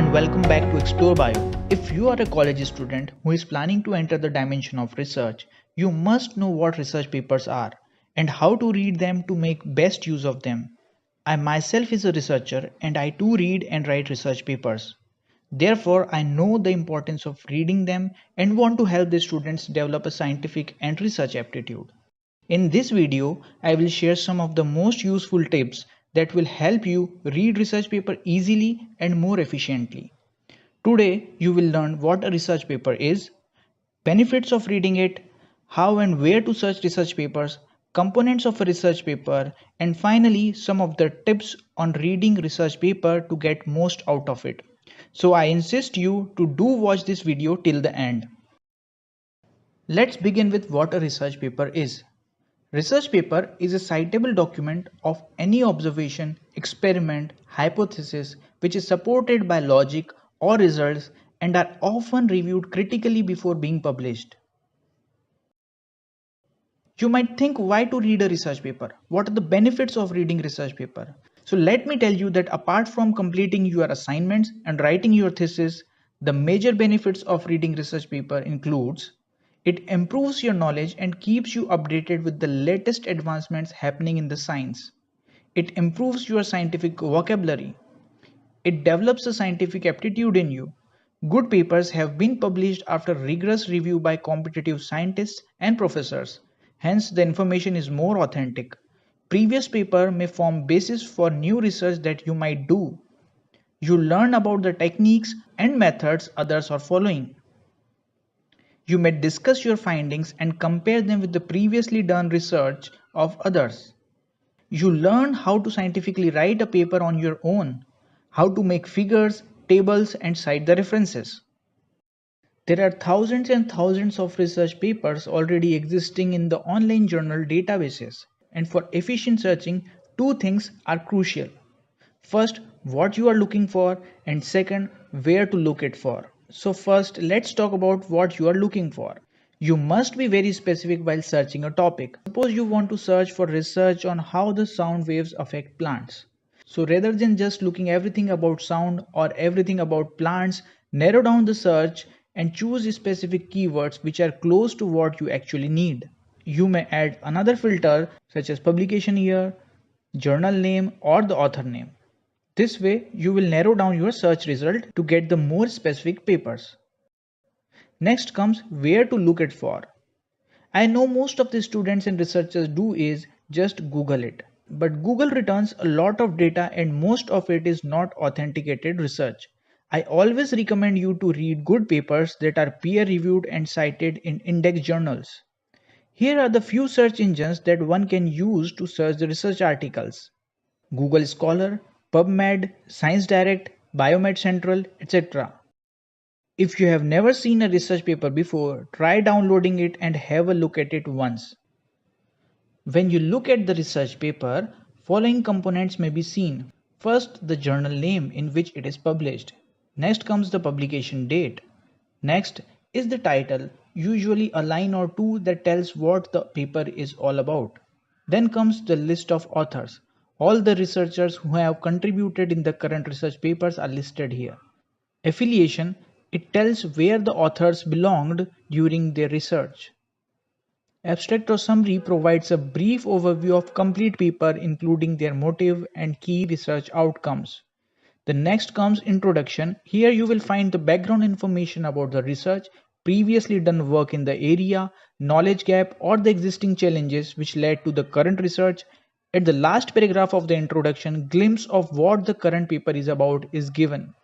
and welcome back to Explore Bio. If you are a college student who is planning to enter the dimension of research, you must know what research papers are and how to read them to make best use of them. I myself is a researcher and I too read and write research papers. Therefore, I know the importance of reading them and want to help the students develop a scientific and research aptitude. In this video, I will share some of the most useful tips that will help you read research paper easily and more efficiently. Today, you will learn what a research paper is, benefits of reading it, how and where to search research papers, components of a research paper, and finally some of the tips on reading research paper to get most out of it. So I insist you to do watch this video till the end. Let's begin with what a research paper is. Research paper is a citable document of any observation, experiment, hypothesis which is supported by logic or results and are often reviewed critically before being published. You might think why to read a research paper? What are the benefits of reading research paper? So let me tell you that apart from completing your assignments and writing your thesis, the major benefits of reading research paper includes it improves your knowledge and keeps you updated with the latest advancements happening in the science. It improves your scientific vocabulary. It develops a scientific aptitude in you. Good papers have been published after rigorous review by competitive scientists and professors. Hence, the information is more authentic. Previous paper may form basis for new research that you might do. You learn about the techniques and methods others are following. You may discuss your findings and compare them with the previously done research of others. You learn how to scientifically write a paper on your own, how to make figures, tables, and cite the references. There are thousands and thousands of research papers already existing in the online journal databases. And for efficient searching, two things are crucial. First, what you are looking for, and second, where to look it for. So first, let's talk about what you are looking for. You must be very specific while searching a topic. Suppose you want to search for research on how the sound waves affect plants. So rather than just looking everything about sound or everything about plants, narrow down the search and choose specific keywords which are close to what you actually need. You may add another filter such as publication year, journal name or the author name. This way you will narrow down your search result to get the more specific papers. Next comes where to look it for. I know most of the students and researchers do is just Google it. But Google returns a lot of data and most of it is not authenticated research. I always recommend you to read good papers that are peer reviewed and cited in index journals. Here are the few search engines that one can use to search the research articles: Google Scholar, PubMed, ScienceDirect, Biomed Central, etc. If you have never seen a research paper before, try downloading it and have a look at it once. When you look at the research paper, following components may be seen. First, the journal name in which it is published. Next comes the publication date. Next is the title, usually a line or two that tells what the paper is all about. Then comes the list of authors. All the researchers who have contributed in the current research papers are listed here. Affiliation, it tells where the authors belonged during their research. Abstract or summary provides a brief overview of complete paper including their motive and key research outcomes. The next comes introduction. Here you will find the background information about the research, previously done work in the area, knowledge gap or the existing challenges which led to the current research. At the last paragraph of the introduction, glimpse of what the current paper is about is given.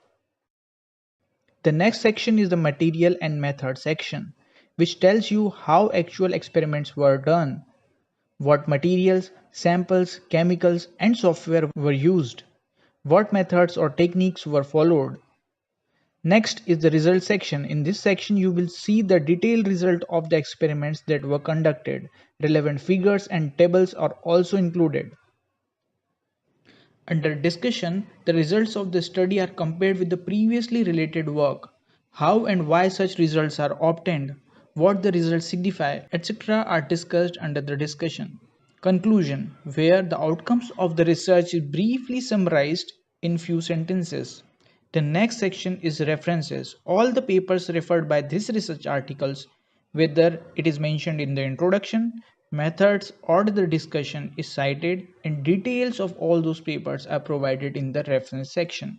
The next section is the material and method section, which tells you how actual experiments were done, what materials, samples, chemicals, and software were used, what methods or techniques were followed. Next is the result section. In this section, you will see the detailed result of the experiments that were conducted. Relevant figures and tables are also included. Under discussion, the results of the study are compared with the previously related work. How and why such results are obtained, what the results signify, etc. are discussed under the discussion. Conclusion, where the outcomes of the research is briefly summarized in few sentences. The next section is references. All the papers referred by this research articles, whether it is mentioned in the introduction, methods or the discussion is cited, and details of all those papers are provided in the reference section.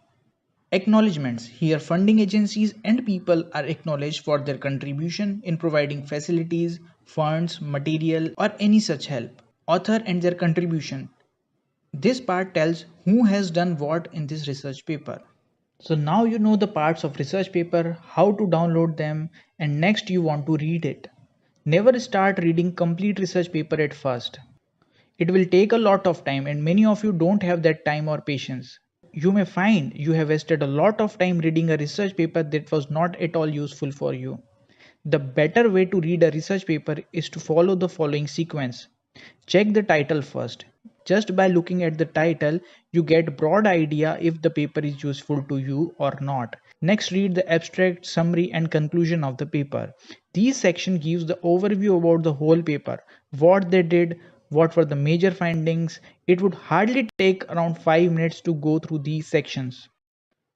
Acknowledgements. Here funding agencies and people are acknowledged for their contribution in providing facilities, funds, material or any such help. Author and their contribution. This part tells who has done what in this research paper. So now you know the parts of research paper, how to download them, and next you want to read it. Never start reading complete research paper at first. It will take a lot of time and many of you don't have that time or patience. You may find you have wasted a lot of time reading a research paper that was not at all useful for you. The better way to read a research paper is to follow the following sequence. Check the title first. Just by looking at the title, you get a broad idea if the paper is useful to you or not. Next, read the abstract, summary and conclusion of the paper. These section gives the overview about the whole paper, what they did, what were the major findings. It would hardly take around 5 minutes to go through these sections.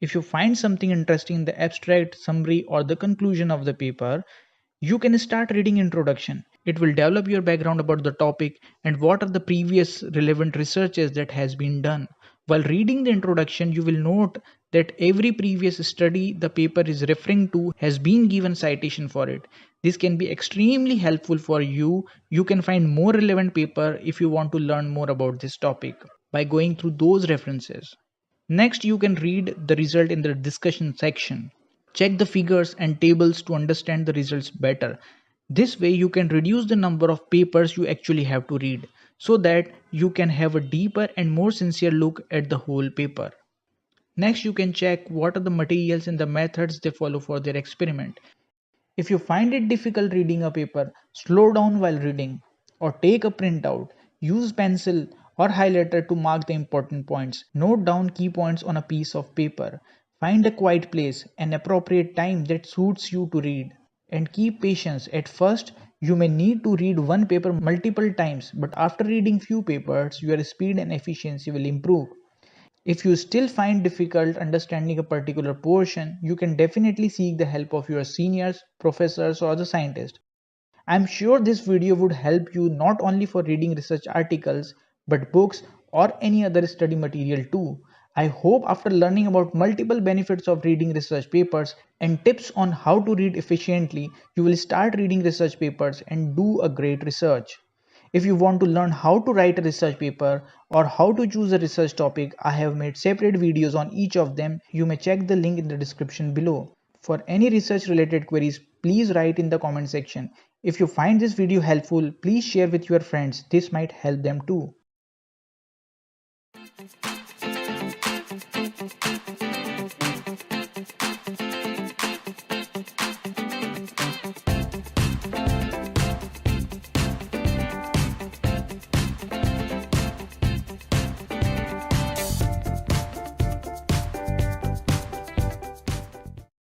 If you find something interesting in the abstract, summary or the conclusion of the paper, you can start reading introduction. It will develop your background about the topic and what are the previous relevant researches that has been done. While reading the introduction, you will note that every previous study the paper is referring to has been given citation for it. This can be extremely helpful for you. You can find more relevant paper if you want to learn more about this topic by going through those references. Next, you can read the result in the discussion section. Check the figures and tables to understand the results better. This way you can reduce the number of papers you actually have to read so that you can have a deeper and more sincere look at the whole paper. Next, you can check what are the materials and the methods they follow for their experiment. If you find it difficult reading a paper, slow down while reading or take a printout. Use pencil or highlighter to mark the important points. Note down key points on a piece of paper. Find a quiet place and appropriate time that suits you to read. And keep patience. At first, you may need to read one paper multiple times, but after reading few papers, your speed and efficiency will improve. If you still find difficult understanding a particular portion, you can definitely seek the help of your seniors, professors or the scientists. I'm sure this video would help you not only for reading research articles, but books or any other study material too. I hope after learning about multiple benefits of reading research papers and tips on how to read efficiently, you will start reading research papers and do a great research. If you want to learn how to write a research paper or how to choose a research topic, I have made separate videos on each of them. You may check the link in the description below. For any research related queries, please write in the comment section. If you find this video helpful, please share with your friends. This might help them too.